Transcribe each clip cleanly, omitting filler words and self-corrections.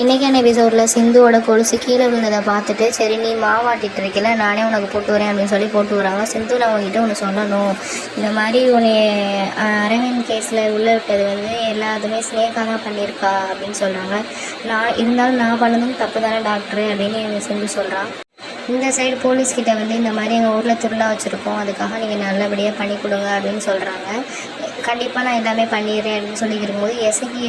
இன்றைக்கான எபிசோடில் சிந்துவோட கொலுசு கீழே விழுந்ததை பார்த்துட்டு, சரி நீ மாவாட்டிட்டு இருக்கல, நானே உனக்கு போட்டு வரேன் அப்படின்னு சொல்லி போட்டு வராங்க. சிந்து நான் உங்ககிட்ட ஒன்று சொல்லணும், இந்த மாதிரி உன்னை அரவிந்த் கேஸில் உள்ளே விட்டது எல்லாத்துமே ஸ்னேகா தான் பண்ணியிருக்கா அப்படின்னு சொல்கிறாங்க. இருந்தாலும் நான் பண்ணதும் தப்பு தானே டாக்டரு அப்படின்னு சிந்து சொல்கிறான். இந்த சைடு போலீஸ்கிட்ட இந்த மாதிரி எங்கள் ஊரில் திருவிழா வச்சுருக்கோம், அதுக்காக நீங்கள் நல்லபடியாக பண்ணி கொடுங்க அப்படின்னு சொல்கிறாங்க. கண்டிப்பாக நான் எல்லாமே பண்ணிடுறேன் அப்படின்னு சொல்லிக்கிறபோது எசகி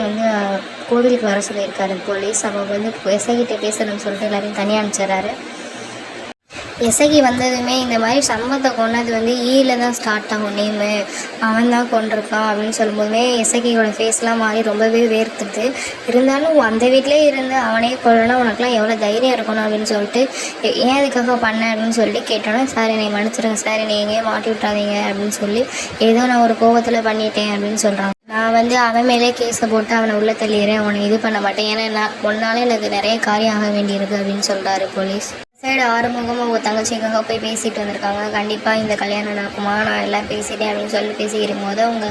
கோவிலுக்கு வர சொல்லியிருக்காரு போலீஸ். அப்போ எசகிட்ட பேசுகிறேன்னு சொல்லிட்டு எல்லாரையும் தனியாக அனுப்பிச்சிட்றாரு. எசகி வந்ததுமே இந்த மாதிரி சம்பவத்தை கொண்டது ஈல தான் ஸ்டார்ட் ஆகும் நேமு, அவன் தான் கொண்டிருக்கான் அப்படின்னு சொல்லும்போதுமே எசகியோட ஃபேஸ்லாம் மாறி ரொம்பவே வேர்த்துது. இருந்தாலும் அந்த வீட்டிலே இருந்து அவனே கொள்ளனா உனக்குலாம் எவ்வளோ தைரியம் இருக்கணும் அப்படின்னு சொல்லிட்டு, ஏன் அதுக்காக பண்ணேன் அப்படின்னு சொல்லிட்டு கேட்டோன்னா, சார் என்னை மன்னிச்சிருங்க சார், என்னை எங்கேயும் மாட்டி விட்டாதீங்க அப்படின்னு சொல்லி, ஏதோ நான் ஒரு கோபத்தில் பண்ணிட்டேன் அப்படின்னு சொல்கிறான். நான் அவன் மேலே கேஸை போட்டு அவனை உள்ளே தள்ளிடுறேன், அவனை இது பண்ண மாட்டேன், ஏன்னா ஒன்னால எனக்கு நிறைய காரியம் ஆக வேண்டியிருக்கு அப்படின்னு சொல்கிறாரு போலீஸ். சைடு ஆறுமுகமாக அவங்க தங்கச்சிக்காக போய் பேசிட்டு வந்திருக்காங்க. கண்டிப்பாக இந்த கல்யாணம் நடக்குமா, நான் எல்லாம் பேசிட்டேன் அப்படின்னு சொல்லி பேசிக்கிற போது அவங்க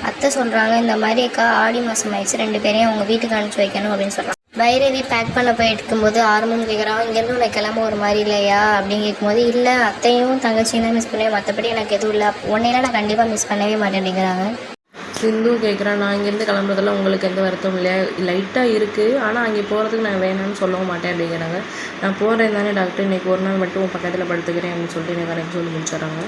அத்தை சொல்கிறாங்க, இந்த மாதிரி அக்கா ஆடி மாதம் ஆயிடுச்சு, 2 பேரையும் அவங்க வீட்டுக்கு அனுப்பிச்சி வைக்கணும் அப்படின்னு சொல்கிறாங்க. பைரவி பேக் பண்ண போயிருக்கும்போது ஆறுமுகம் கேட்குறான், இங்கேருந்து உனக்கு கிளம்ப ஒரு மாதிரி இல்லையா அப்படின்னு கேட்கும்போது, இல்லை அத்தையும் தங்கச்சியும் தான் மிஸ் பண்ணுவேன், மற்றபடி எனக்கு எதுவும் இல்லை, உன்னையெல்லாம் நான் கண்டிப்பாக மிஸ் பண்ணவே மாட்டேன் அப்படிங்கிறாங்க. சிந்து கேட்குறான், நான் இங்கேருந்து கிளம்புறதெல்லாம் உங்களுக்கு எந்த வருத்தம் இல்லையா, லைட்டாக இருக்குது, ஆனால் அங்கே போகிறதுக்கு நான் வேணாம்னு சொல்லவும் மாட்டேன் அப்படிங்கிறாங்க. நான் போகிறேன் தானே டாக்டர், இன்றைக்கி ஒரு நாள் மட்டும் பக்கத்தில் படுத்துக்கிறேன் அப்படின்னு சொல்லிட்டு எனக்கு சொல்லி முடிச்சிடறாங்க.